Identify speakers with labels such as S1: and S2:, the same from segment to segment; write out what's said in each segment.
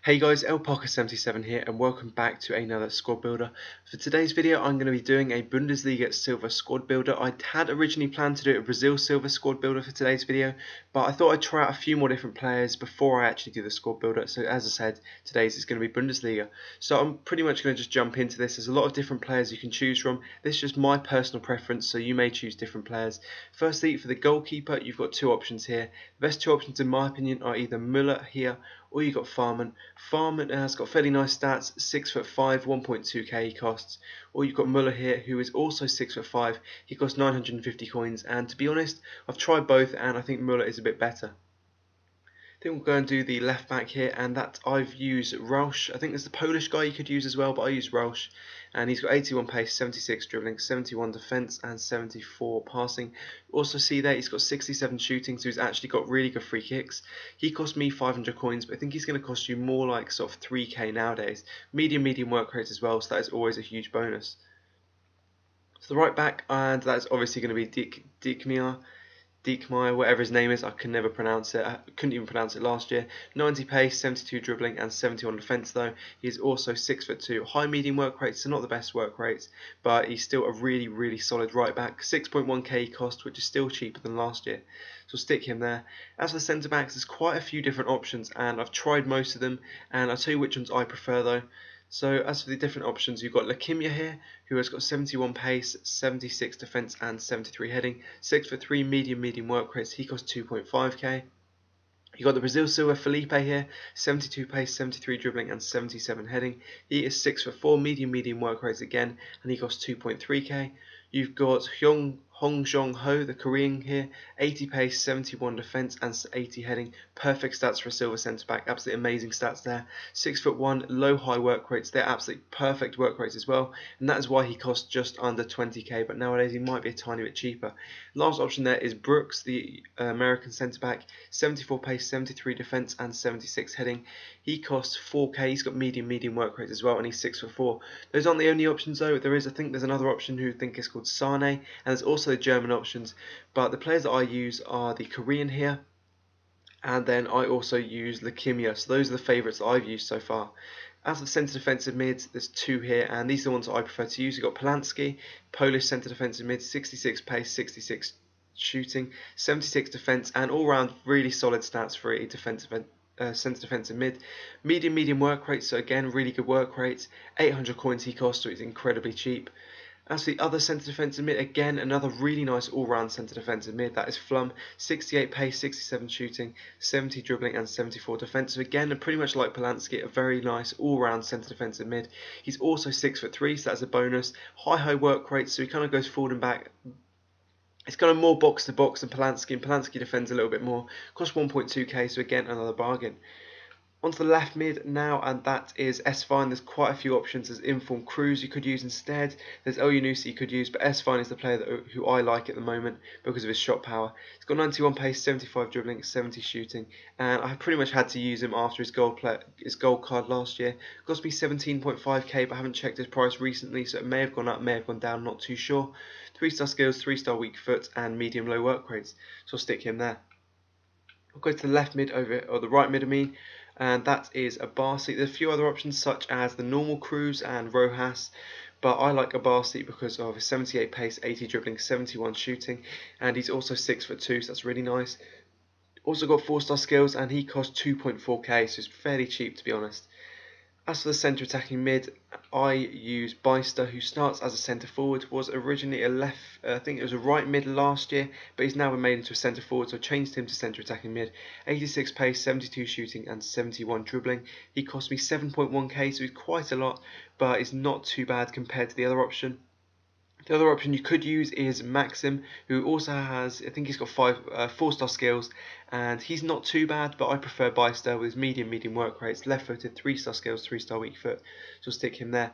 S1: Hey guys, LParker77 here and welcome back to another squad builder. For today's video I'm going to be doing a Bundesliga Silver Squad Builder. I had originally planned to do a Brazil Silver Squad Builder for today's video, but I thought I'd try out a few more different players before I actually do the squad builder. So as I said, today's is going to be Bundesliga. So I'm pretty much going to just jump into this. There's a lot of different players you can choose from. This is just my personal preference, so you may choose different players. Firstly, for the goalkeeper, you've got two options here. The best two options in my opinion are either Müller here or you've got Farman. Farman has got fairly nice stats, 6'5", 1.2k he costs. Or you've got Müller here, who is also 6'5", he costs 950 coins. And to be honest, I've tried both and I think Müller is a bit better. I think we'll go and do the left back here, and that I've used Rausch. I think there's the Polish guy you could use as well, but I use Rausch, and he's got 81 pace, 76 dribbling, 71 defence, and 74 passing. Also see there he's got 67 shooting, so he's actually got really good free kicks. He cost me 500 coins, but I think he's going to cost you more like sort of 3k nowadays. Medium work rate as well, so that is always a huge bonus. So the right back, and that's obviously going to be Diekmeyer, whatever his name is, I can never pronounce it. I couldn't even pronounce it last year. 90 pace, 72 dribbling, and 71 defence though. He's also 6'2", high medium work rates, so not the best work rates, but he's still a really solid right back. 6.1k cost, which is still cheaper than last year. So we'll stick him there. As for the centre backs, there's quite a few different options, and I've tried most of them, and I'll tell you which ones I prefer though. So as for the different options, you've got Lekimia here, who has got 71 pace, 76 defence and 73 heading, 6'3", medium work rates, he costs 2.5k. You've got the Brazil Silver Felipe here, 72 pace, 73 dribbling and 77 heading. He is 6'4", medium work rates again, and he costs 2.3k. You've got Hong Jong-ho, the Korean here, 80 pace, 71 defence and 80 heading. Perfect stats for a silver centre back, absolutely amazing stats there. 6'1", high work rates, they're absolutely perfect work rates as well, and that is why he costs just under 20k, but nowadays he might be a tiny bit cheaper. Last option there is Brooks, the American centre back, 74 pace, 73 defence and 76 heading. He costs 4k, he's got medium work rates as well, and he's 6'4". Those aren't the only options though. I think there's another option who I think is called Sane, and there's also the German options, but the players that I use are the Korean here, and then I also use Lekimia, so those are the favourites that I've used so far. As for the centre defensive mids, there's two here, and these are the ones that I prefer to use. You've got Polanski, Polish centre defensive mid, 66 pace, 66 shooting, 76 defence, and all round really solid stats for a defensive centre defensive mid. Medium work rate, so again really good work rates. 800 coins he costs, so it's incredibly cheap. As for the other centre defensive mid, again another really nice all-round centre defensive mid, that is Flum, 68 pace, 67 shooting, 70 dribbling and 74 defence. So again, pretty much like Polanski, a very nice all-round centre defensive mid. He's also 6'3", so that's a bonus. High work rate, so he kind of goes forward and back. It's kind of more box to box than Polanski, and Polanski defends a little bit more. Costs 1.2k, so again another bargain. Onto the left mid now, and that is S-Fine. There's quite a few options. There's Inform Cruz you could use instead. There's El Yunusi you could use, but S-Fine is the player who I like at the moment because of his shot power. He's got 91 pace, 75 dribbling, 70 shooting, and I pretty much had to use him after his gold card last year. Cost me 17.5k, but I haven't checked his price recently, so it may have gone up, may have gone down, not too sure. 3-star skills, 3-star weak foot, and medium-low work rates, so I'll stick him there. I'll go to the left mid or the right mid I mean, and that is Abasi. There's a few other options such as the normal Cruz and Rojas, but I like Abasi because of his 78 pace, 80 dribbling, 71 shooting, and he's also 6'2", so that's really nice. Also got 4-star skills, and he costs 2.4k, so it's fairly cheap to be honest. As for the centre attacking mid, I use Beister, who starts as a centre forward, was originally a left, I think it was a right mid last year, but he's now been made into a centre forward, so I changed him to centre attacking mid. 86 pace, 72 shooting and 71 dribbling. He cost me 7.1k, so he's quite a lot, but it's not too bad compared to the other option. The other option you could use is Maxim, who also has, I think he's got 4-star skills, and he's not too bad, but I prefer Beister with his medium work rates, left-footed, 3-star skills, 3-star weak foot, so I'll stick him there.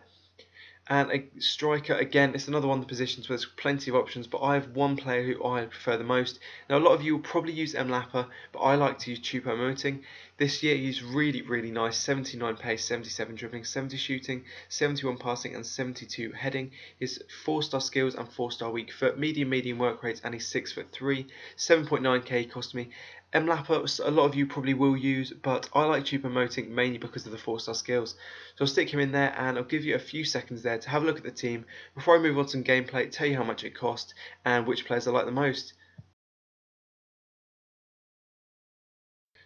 S1: And a striker, again, it's another one of the positions where there's plenty of options, but I have one player who I prefer the most. Now, a lot of you will probably use Mlapa, but I like to use choupo-moting. This year, he's really nice. 79 pace, 77 dribbling, 70 shooting, 71 passing, and 72 heading. His 4-star skills and 4-star weak foot, medium work rates, and he's 6'3". 7.9k cost me. Mlapa, a lot of you probably will use, but I like choupo-moting mainly because of the 4-star skills. So I'll stick him in there and I'll give you a few seconds there to have a look at the team before I move on to some gameplay, tell you how much it cost and which players I like the most.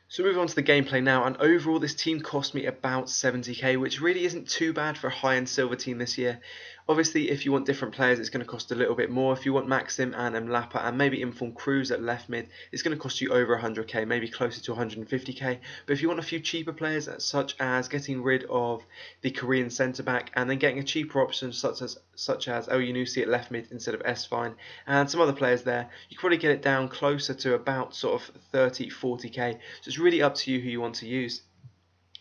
S1: So moving on to the gameplay now, and overall this team cost me about 70k, which really isn't too bad for a high-end silver team this year. Obviously, if you want different players, it's going to cost a little bit more. If you want Maxim and Mlapa and maybe Inform Cruz at left mid, it's going to cost you over 100k, maybe closer to 150k. But if you want a few cheaper players, such as getting rid of the Korean centre-back and then getting a cheaper option such as El Yunusi at left mid instead of S-Fine and some other players there, you can probably get it down closer to about sort of 30-40k. So it's really up to you who you want to use.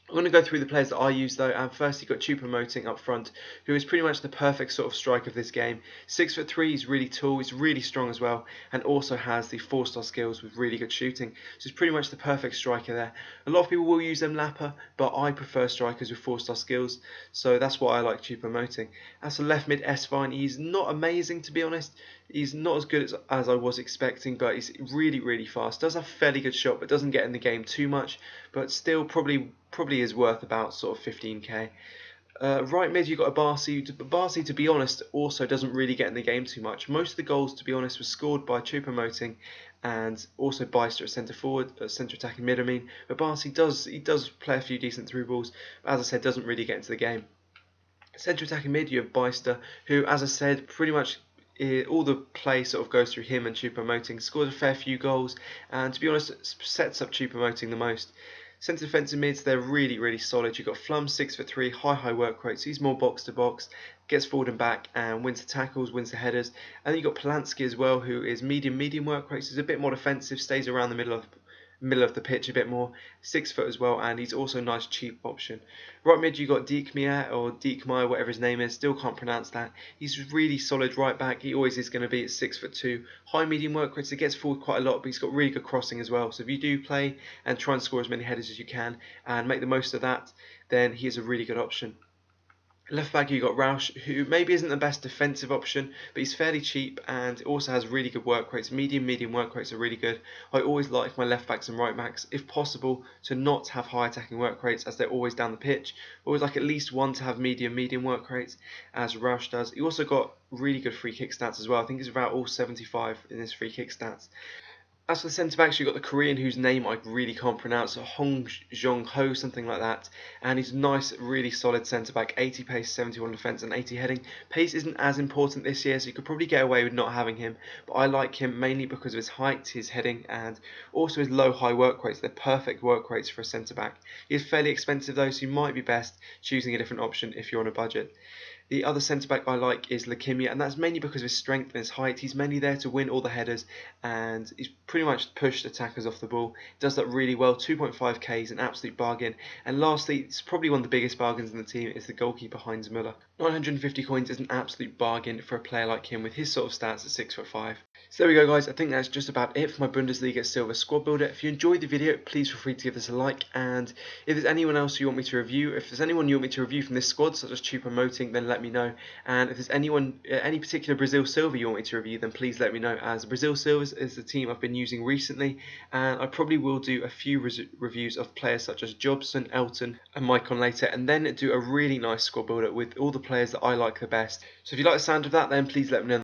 S1: I'm going to go through the players that I use though, and first you've got choupo-moting up front, who is pretty much the perfect sort of striker of this game. 6'3", he's really tall, he's really strong as well, and also has the 4-star skills with really good shooting. So he's pretty much the perfect striker there. A lot of people will use Mlapa, but I prefer strikers with 4-star skills, so that's why I like choupo-moting. As for left mid, S-Fine, he's not amazing to be honest. He's not as good as I was expecting, but he's really fast. Does have a fairly good shot, but doesn't get in the game too much, but still probably is worth about sort of 15k. Right mid, you've got a Barsi. Barsi, to be honest, also doesn't really get in the game too much. Most of the goals, to be honest, were scored by choupo-moting and also Beister at centre forward, centre attacking mid. I mean, but Barsi does play a few decent through balls, but as I said, doesn't really get into the game. Centre attacking mid, you have Beister, who, as I said, pretty much all the play sort of goes through him and choupo-moting. Scores a fair few goals, and to be honest, sets up choupo-moting the most. Centre defensive mids, they're really solid. You've got Flum, 6'3", high work rate, so he's more box to box, gets forward and back, and wins the tackles, wins the headers. And then you've got Polanski as well, who is medium work rate, so he's a bit more defensive, stays around the middle of the pitch a bit more, 6 foot as well, and he's also a nice cheap option. Right mid, you got Diekmeyer or Diekmeyer, whatever his name is, still can't pronounce that. He's really solid right back. He always is going to be at 6'2", high medium work rate, so he gets forward quite a lot, but he's got really good crossing as well. So if you do play and try and score as many headers as you can and make the most of that, then he is a really good option. Left back, you got Rausch, who maybe isn't the best defensive option, but he's fairly cheap and also has really good work rates. Medium work rates are really good. I always like my left backs and right backs, if possible, to not have high attacking work rates as they're always down the pitch. Always like at least one to have medium work rates, as Rausch does. He also got really good free kick stats as well. I think he's about all 75 in his free kick stats. As for the centre-backs, you've got the Korean whose name I really can't pronounce, Hong Jong-ho, something like that. And he's a nice, really solid centre-back, 80 pace, 71 defence and 80 heading. Pace isn't as important this year, so you could probably get away with not having him. But I like him mainly because of his height, his heading, and also his low-high work rates. They're perfect work rates for a centre-back. He is fairly expensive though, so you might be best choosing a different option if you're on a budget. The other centre-back I like is Leukemia, and that's mainly because of his strength and his height. He's mainly there to win all the headers, and he's pretty much pushed attackers off the ball. Does that really well. 2.5k is an absolute bargain. And lastly, it's probably one of the biggest bargains in the team, is the goalkeeper Heinz Müller. 950 coins is an absolute bargain for a player like him with his sort of stats at 6'5". So there we go guys, I think that's just about it for my Bundesliga Silver Squad Builder. If you enjoyed the video, please feel free to give this a like, and if there's anyone else you want me to review, if there's anyone you want me to review from this squad, such as choupo-moting, then let me know. And if there's anyone, any particular Brazil Silver you want me to review, then please let me know, as Brazil Silvers is the team I've been using recently, and I probably will do a few reviews of players such as Jobson, Elton and Maicon later, and then do a really nice squad builder with all the players that I like the best. So if you like the sound of that, then please let me know.